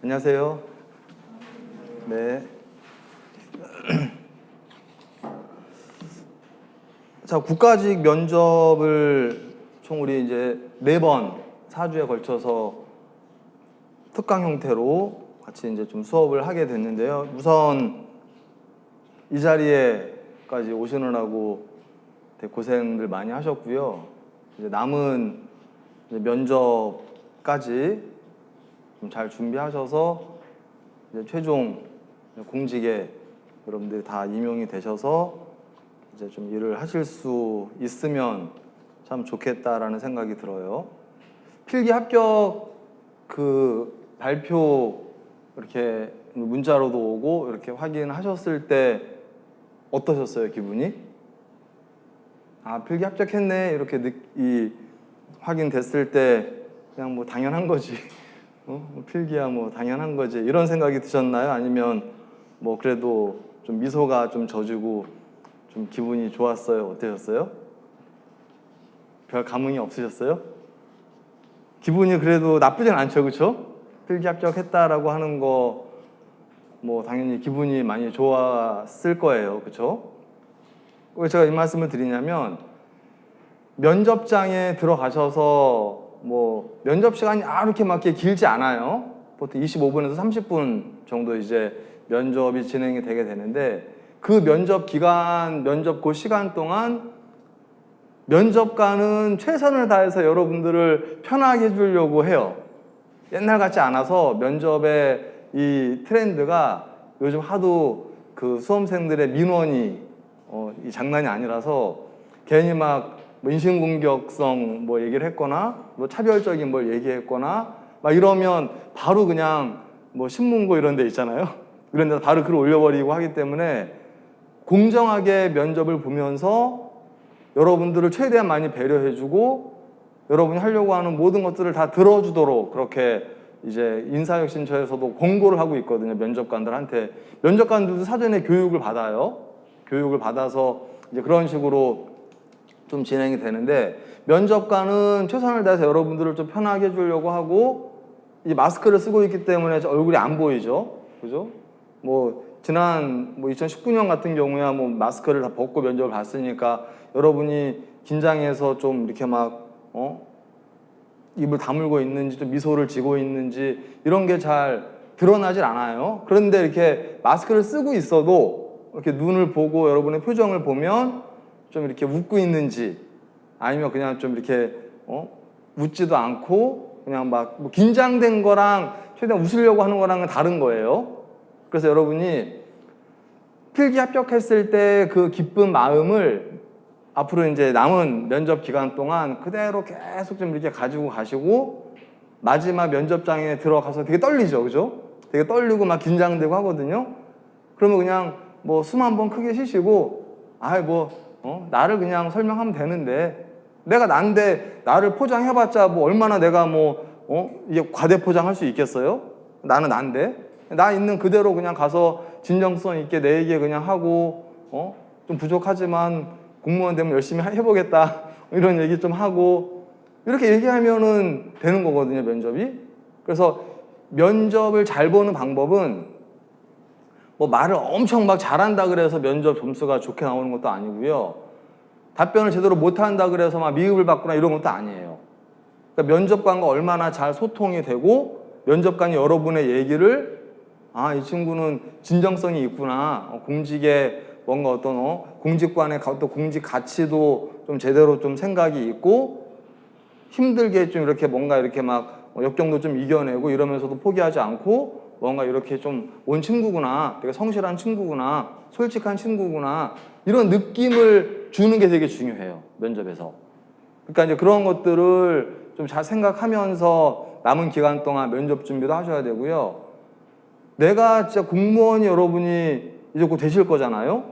안녕하세요. 네. 자, 국가직 면접을 총 우리 이제 4번 4주에 걸쳐서 특강 형태로 같이 이제 좀 수업을 하게 됐는데요. 우선 이 자리에까지 오시느라고 되게 고생들 많이 하셨고요. 이제 남은 이제 면접까지 좀 잘 준비하셔서 이제 최종 공직에 여러분들이 다 임용이 되셔서 이제 좀 일을 하실 수 있으면 참 좋겠다라는 생각이 들어요. 필기 합격 그 발표 이렇게 문자로도 오고 이렇게 확인하셨을 때 어떠셨어요, 기분이? 아, 필기 합격했네 이렇게 확인됐을 때 그냥 뭐 당연한 거지. 필기야 뭐 당연한 거지 이런 생각이 드셨나요? 아니면 뭐 그래도 좀 미소가 좀 져지고 좀 기분이 좋았어요? 어떠셨어요? 별 감흥이 없으셨어요? 기분이 그래도 나쁘진 않죠, 그렇죠? 필기 합격했다라고 하는 거 뭐 당연히 기분이 많이 좋았을 거예요, 그렇죠? 왜 제가 이 말씀을 드리냐면 면접장에 들어가셔서 뭐 면접 시간이 이렇게 막 길지 않아요. 보통 25분에서 30분 정도 이제 면접이 진행이 되게 되는데 그 면접 기간, 면접 그 시간 동안 면접관은 최선을 다해서 여러분들을 편하게 해주려고 해요. 옛날 같지 않아서 면접의 이 트렌드가 요즘 하도 그 수험생들의 민원이 이 장난이 아니라서 괜히 막 뭐 인신공격성 뭐 얘기를 했거나 뭐 차별적인 뭘 얘기했거나 막 이러면 바로 그냥 뭐 신문고 이런 데 있잖아요. 이런 데서 바로 글을 올려버리고 하기 때문에 공정하게 면접을 보면서 여러분들을 최대한 많이 배려해주고 여러분이 하려고 하는 모든 것들을 다 들어주도록 그렇게 이제 인사혁신처에서도 권고를 하고 있거든요. 면접관들한테. 면접관들도 사전에 교육을 받아요. 교육을 받아서 이제 그런 식으로 좀 진행이 되는데 면접관은 최선을 다해서 여러분들을 좀 편하게 해주려고 하고 이제 마스크를 쓰고 있기 때문에 얼굴이 안 보이죠. 그죠? 뭐 지난 2019년 같은 경우야 뭐 마스크를 다 벗고 면접을 봤으니까 여러분이 긴장해서 좀 이렇게 막 입을 다물고 있는지 좀 미소를 지고 있는지 이런 게 잘 드러나질 않아요. 그런데 이렇게 마스크를 쓰고 있어도 이렇게 눈을 보고 여러분의 표정을 보면 좀 이렇게 웃고 있는지 아니면 그냥 좀 이렇게 웃지도 않고 그냥 막 뭐 긴장된 거랑 최대한 웃으려고 하는 거랑은 다른 거예요. 그래서 여러분이 필기 합격했을 때 그 기쁜 마음을 앞으로 이제 남은 면접 기간 동안 그대로 계속 좀 이렇게 가지고 가시고 마지막 면접장에 들어가서 되게 떨리죠, 그죠? 되게 떨리고 막 긴장되고 하거든요. 그러면 그냥 뭐 숨 한 번 크게 쉬시고 나를 그냥 설명하면 되는데 내가 난데 나를 포장해봤자 뭐 얼마나 내가 이게 과대포장할 수 있겠어요? 나는 난데 나 있는 그대로 그냥 가서 진정성 있게 내 얘기 그냥 하고 좀 부족하지만 공무원 되면 열심히 해보겠다 이런 얘기 좀 하고 이렇게 얘기하면은 되는 거거든요, 면접이. 그래서 면접을 잘 보는 방법은 뭐 말을 엄청 막 잘한다 그래서 면접 점수가 좋게 나오는 것도 아니고요. 답변을 제대로 못한다 그래서 막 미흡을 받거나 이런 것도 아니에요. 그러니까 면접관과 얼마나 잘 소통이 되고 면접관이 여러분의 얘기를 이 친구는 진정성이 있구나. 공직에 뭔가 어떤 공직관의 어떤 공직 가치도 좀 제대로 좀 생각이 있고 힘들게 좀 이렇게 뭔가 이렇게 막 역경도 좀 이겨내고 이러면서도 포기하지 않고 뭔가 이렇게 좀 온 친구구나, 되게 성실한 친구구나, 솔직한 친구구나 이런 느낌을 주는 게 되게 중요해요, 면접에서. 그러니까 이제 그런 것들을 좀 잘 생각하면서 남은 기간 동안 면접 준비도 하셔야 되고요. 내가 진짜 공무원이 여러분이 이제 곧 되실 거잖아요.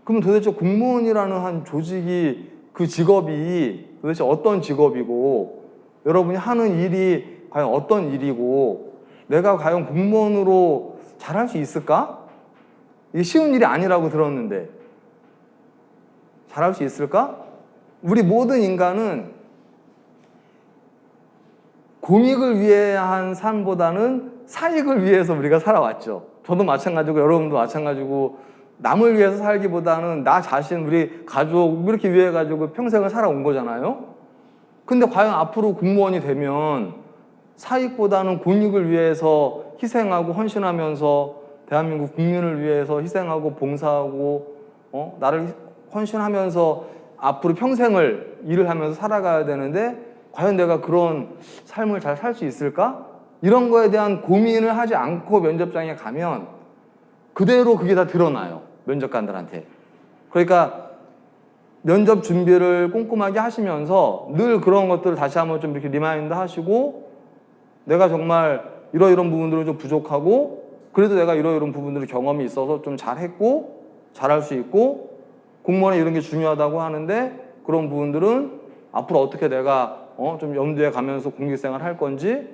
그럼 도대체 공무원이라는 한 조직이 그 직업이 도대체 어떤 직업이고 여러분이 하는 일이 과연 어떤 일이고 내가 과연 공무원으로 잘할 수 있을까? 이게 쉬운 일이 아니라고 들었는데 잘할 수 있을까? 우리 모든 인간은 공익을 위한 삶보다는 사익을 위해서 우리가 살아왔죠. 저도 마찬가지고 여러분도 마찬가지고 남을 위해서 살기보다는 나 자신, 우리 가족 이렇게 위해 가지고 평생을 살아온 거잖아요. 근데 과연 앞으로 공무원이 되면 사익보다는 공익을 위해서 희생하고 헌신하면서 대한민국 국민을 위해서 희생하고 봉사하고 나를 헌신하면서 앞으로 평생을 일을 하면서 살아가야 되는데 과연 내가 그런 삶을 잘 살 수 있을까? 이런 거에 대한 고민을 하지 않고 면접장에 가면 그대로 그게 다 드러나요. 면접관들한테. 그러니까 면접 준비를 꼼꼼하게 하시면서 늘 그런 것들을 다시 한번 좀 이렇게 리마인드 하시고 내가 정말 이러이런 부분들은 좀 부족하고 그래도 내가 이러이런 부분들을 경험이 있어서 좀 잘했고 잘할 수 있고 공무원에 이런 게 중요하다고 하는데 그런 부분들은 앞으로 어떻게 내가 좀 염두에 가면서 공직생활 할 건지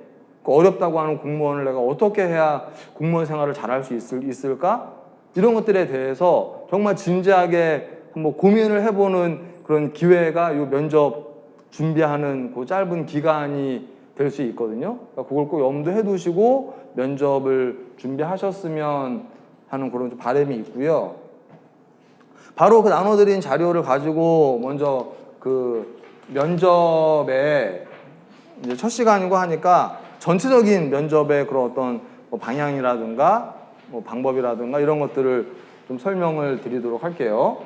그 어렵다고 하는 공무원을 내가 어떻게 해야 공무원 생활을 잘할 수 있을까? 이런 것들에 대해서 정말 진지하게 한번 고민을 해보는 그런 기회가 이 면접 준비하는 그 짧은 기간이 될 수 있거든요. 그러니까 그걸 꼭 염두해 두시고 면접을 준비하셨으면 하는 그런 좀 바람이 있고요. 바로 그 나눠드린 자료를 가지고 먼저 그 면접에 이제 첫 시간이고 하니까 전체적인 면접의 그런 어떤 뭐 방향이라든가 뭐 방법이라든가 이런 것들을 좀 설명을 드리도록 할게요.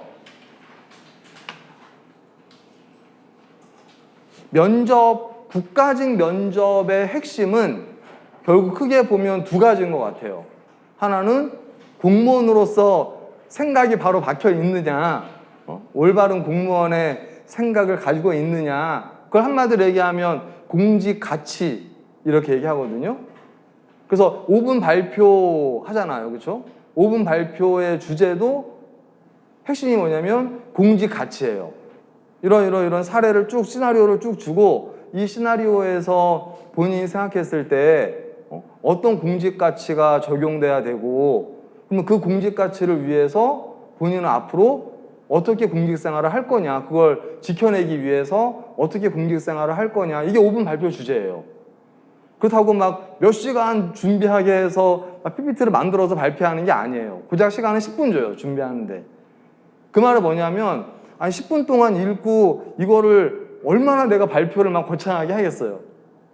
국가직 면접의 핵심은 결국 크게 보면 두 가지인 것 같아요. 하나는 공무원으로서 생각이 바로 박혀 있느냐, 올바른 공무원의 생각을 가지고 있느냐, 그걸 한마디로 얘기하면 공직 가치 이렇게 얘기하거든요. 그래서 5분 발표 하잖아요. 그렇죠? 5분 발표의 주제도 핵심이 뭐냐면 공직 가치예요. 이런 사례를 쭉 시나리오를 쭉 주고 이 시나리오에서 본인이 생각했을 때 어떤 공직 가치가 적용돼야 되고 그러면 그 공직 가치를 위해서 본인은 앞으로 어떻게 공직 생활을 할 거냐, 그걸 지켜내기 위해서 어떻게 공직 생활을 할 거냐, 이게 5분 발표 주제예요. 그렇다고 막 몇 시간 준비하게 해서 PPT를 만들어서 발표하는 게 아니에요. 고작 시간은 10분 줘요, 준비하는데. 그 말은 뭐냐면 10분 동안 읽고 이거를 얼마나 내가 발표를 막 거창하게 하겠어요.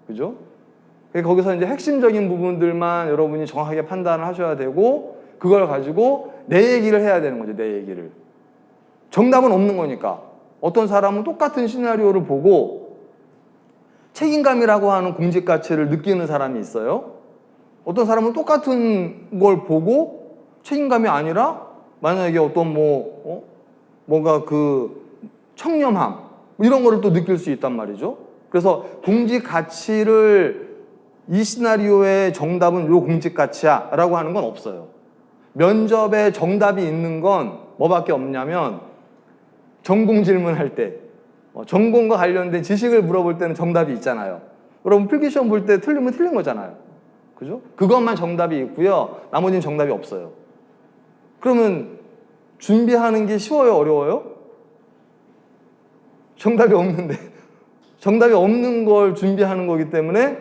그죠? 거기서 이제 핵심적인 부분들만 여러분이 정확하게 판단을 하셔야 되고 그걸 가지고 내 얘기를 해야 되는 거죠. 내 얘기를. 정답은 없는 거니까. 어떤 사람은 똑같은 시나리오를 보고 책임감이라고 하는 공직 가치를 느끼는 사람이 있어요. 어떤 사람은 똑같은 걸 보고 책임감이 아니라 만약에 어떤 뭔가 그 청렴함 이런 거를 또 느낄 수 있단 말이죠. 그래서 공직 가치를 이 시나리오의 정답은 요 공직 가치야 라고 하는 건 없어요. 면접에 정답이 있는 건 뭐밖에 없냐면 전공 질문할 때 전공과 관련된 지식을 물어볼 때는 정답이 있잖아요. 여러분 필기시험 볼 때 틀리면 틀린 거잖아요. 그죠? 그것만 정답이 있고요. 나머지는 정답이 없어요. 그러면 준비하는 게 쉬워요? 어려워요? 정답이 없는데 정답이 없는 걸 준비하는 거기 때문에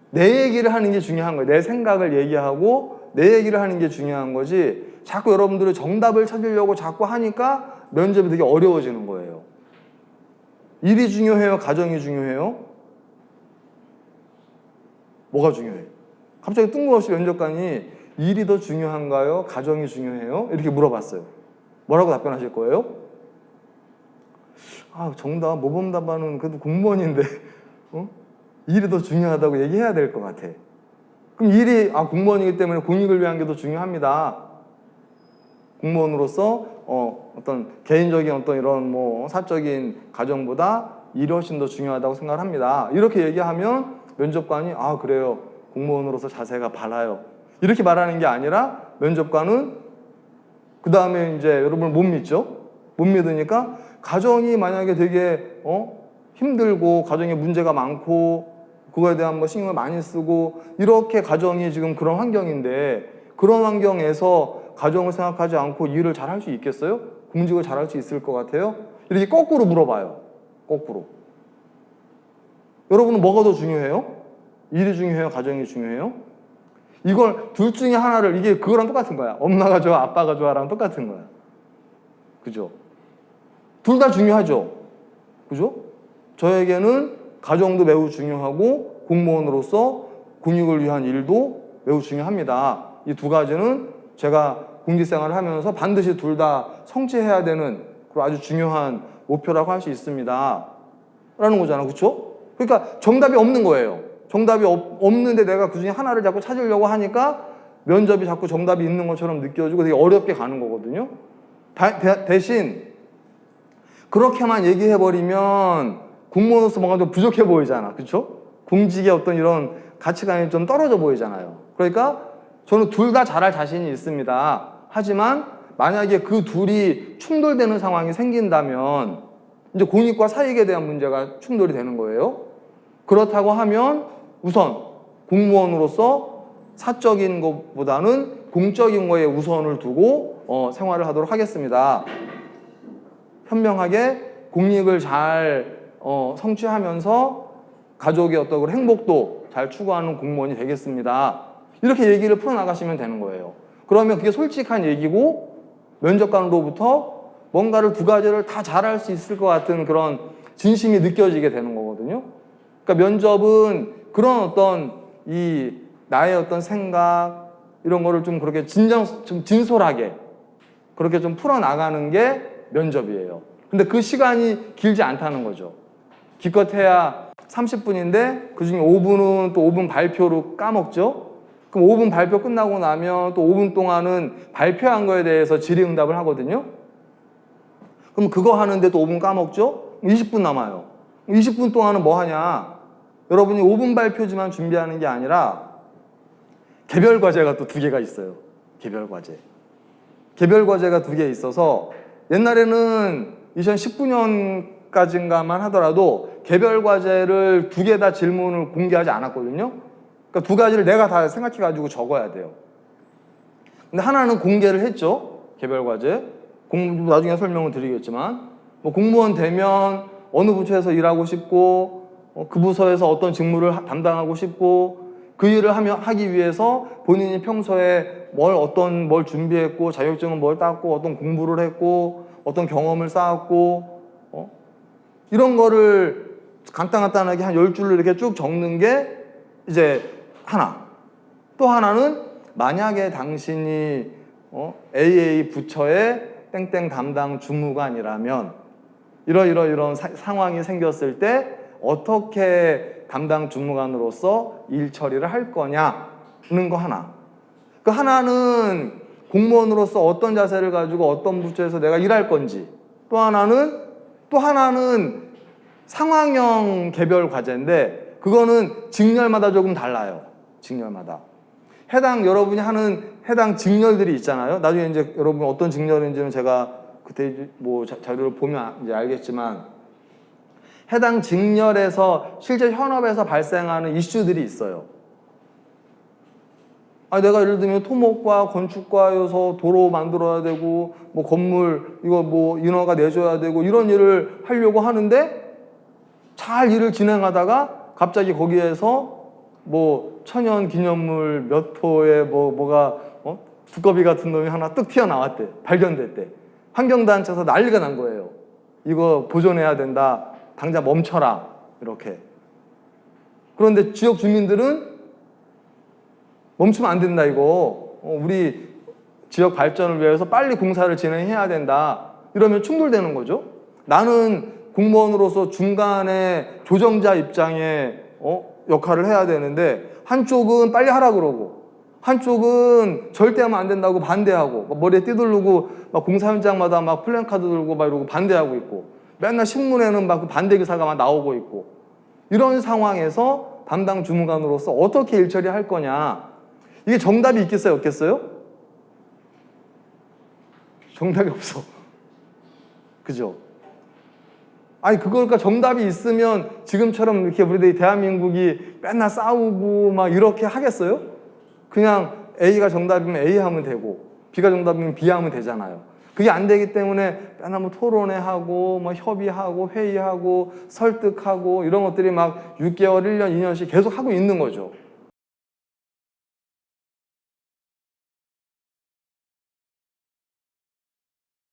내 얘기를 하는 게 중요한 거예요. 내 생각을 얘기하고 내 얘기를 하는 게 중요한 거지 자꾸 여러분들이 정답을 찾으려고 자꾸 하니까 면접이 되게 어려워지는 거예요. 일이 중요해요? 가정이 중요해요? 뭐가 중요해요? 갑자기 뜬금없이 면접관이 일이 더 중요한가요? 가정이 중요해요? 이렇게 물어봤어요. 뭐라고 답변하실 거예요? 정답, 모범답안은 그래도 공무원인데 일이 더 중요하다고 얘기해야 될 것 같아. 그럼 일이 공무원이기 때문에 공익을 위한 게 더 중요합니다. 공무원으로서 어떤 개인적인 어떤 이런 사적인 가정보다 일이 훨씬 더 중요하다고 생각을 합니다. 이렇게 얘기하면 면접관이 그래요. 공무원으로서 자세가 바라요. 이렇게 말하는 게 아니라 면접관은 그 다음에 이제 여러분을 못 믿죠? 못 믿으니까 가정이 만약에 되게 힘들고 가정에 문제가 많고 그거에 대한 신경을 많이 쓰고 이렇게 가정이 지금 그런 환경인데 그런 환경에서 가정을 생각하지 않고 일을 잘 할 수 있겠어요? 공직을 잘 할 수 있을 것 같아요? 이렇게 거꾸로 물어봐요. 거꾸로. 여러분은 뭐가 더 중요해요? 일이 중요해요? 가정이 중요해요? 이걸 둘 중에 하나를, 이게 그거랑 똑같은 거야. 엄마가 좋아, 아빠가 좋아랑 똑같은 거야. 그죠? 둘 다 중요하죠. 그죠? 저에게는 가정도 매우 중요하고 공무원으로서 국익을 위한 일도 매우 중요합니다. 이 두 가지는 제가 공직생활을 하면서 반드시 둘 다 성취해야 되는 그리고 아주 중요한 목표라고 할 수 있습니다. 라는 거잖아. 그렇죠? 그러니까 정답이 없는 거예요. 정답이 없는데 내가 그 중에 하나를 자꾸 찾으려고 하니까 면접이 자꾸 정답이 있는 것처럼 느껴지고 되게 어렵게 가는 거거든요. 대신 그렇게만 얘기해버리면 공무원으로서 뭔가 좀 부족해 보이잖아. 그렇죠? 공직의 어떤 이런 가치관이 좀 떨어져 보이잖아요. 그러니까 저는 둘 다 잘할 자신이 있습니다. 하지만 만약에 그 둘이 충돌되는 상황이 생긴다면 이제 공익과 사익에 대한 문제가 충돌이 되는 거예요. 그렇다고 하면 우선 공무원으로서 사적인 것보다는 공적인 거에 우선을 두고 생활을 하도록 하겠습니다. 현명하게 공익을 잘 성취하면서 가족의 어떤 행복도 잘 추구하는 공무원이 되겠습니다. 이렇게 얘기를 풀어나가시면 되는 거예요. 그러면 그게 솔직한 얘기고 면접관으로부터 뭔가를 두 가지를 다 잘할 수 있을 것 같은 그런 진심이 느껴지게 되는 거거든요. 그러니까 면접은 그런 어떤 이 나의 어떤 생각 이런 거를 좀 그렇게 좀 진솔하게 그렇게 좀 풀어나가는 게 면접이에요. 근데 그 시간이 길지 않다는 거죠. 기껏해야 30분인데 그중에 5분은 또 5분 발표로 까먹죠. 그럼 5분 발표 끝나고 나면 또 5분 동안은 발표한 거에 대해서 질의응답을 하거든요. 그럼 그거 하는데 또 5분 까먹죠? 20분 남아요. 20분 동안은 뭐 하냐? 여러분이 5분 발표지만 준비하는 게 아니라 개별 과제가 또 2개가 있어요. 개별 과제. 개별 과제가 2개 있어서 옛날에는 2019년까지인가만 하더라도 개별 과제를 2개 다 질문을 공개하지 않았거든요. 그러니까 2가지를 내가 다 생각해가지고 적어야 돼요. 근데 하나는 공개를 했죠. 개별 과제. 나중에 설명을 드리겠지만 뭐 공무원 되면 어느 부처에서 일하고 싶고 그 부서에서 어떤 직무를 담당하고 싶고 그 일을 하기 위해서 본인이 평소에 뭘 준비했고 자격증은 뭘 땄고 어떤 공부를 했고 어떤 경험을 쌓았고 이런 거를 간단하게 한 10줄로 이렇게 쭉 적는 게 이제 하나. 또 하나는 만약에 당신이 AA 부처의 땡땡 담당 주무관이라면 이런 상황이 생겼을 때 어떻게 담당 주무관으로서 일 처리를 할 거냐는 거 하나. 그 하나는 공무원으로서 어떤 자세를 가지고 어떤 부처에서 내가 일할 건지. 또 하나는 상황형 개별 과제인데 그거는 직렬마다 조금 달라요. 직렬마다. 여러분이 하는 해당 직렬들이 있잖아요. 나중에 이제 여러분 어떤 직렬인지는 제가 그때 뭐 자료를 보면 이제 알겠지만 해당 직렬에서 실제 현업에서 발생하는 이슈들이 있어요. 내가 예를 들면 토목과 건축과여서 도로 만들어야 되고 뭐 건물 이거 뭐 인허가 내줘야 되고 이런 일을 하려고 하는데 잘 일을 진행하다가 갑자기 거기에서 뭐 천연 기념물 몇 호에 뭐가 두꺼비 같은 놈이 하나 뚝 튀어나왔대. 발견됐대. 환경단체에서 난리가 난 거예요. 이거 보존해야 된다. 당장 멈춰라. 이렇게. 그런데 지역 주민들은 멈추면 안 된다 이거. 우리 지역 발전을 위해서 빨리 공사를 진행해야 된다. 이러면 충돌되는 거죠. 나는 공무원으로서 중간에 조정자 입장에 역할을 해야 되는데 한쪽은 빨리 하라 그러고 한쪽은 절대 하면 안 된다고 반대하고 머리에 띠들르고 막 공사 현장마다 막 플랜카드 들고 막 이러고 반대하고 있고 맨날 신문에는 막 반대 기사가 막 나오고 있고 이런 상황에서 담당 주무관으로서 어떻게 일 처리할 거냐. 이게 정답이 있겠어요? 없겠어요? 정답이 없어. 그죠? 그러니까 정답이 있으면 지금처럼 이렇게 우리들이 대한민국이 맨날 싸우고 막 이렇게 하겠어요? 그냥 A가 정답이면 A 하면 되고 B가 정답이면 B 하면 되잖아요. 그게 안 되기 때문에 맨날 뭐 토론회하고 뭐 협의하고 회의하고 설득하고 이런 것들이 막 6개월, 1년, 2년씩 계속 하고 있는 거죠.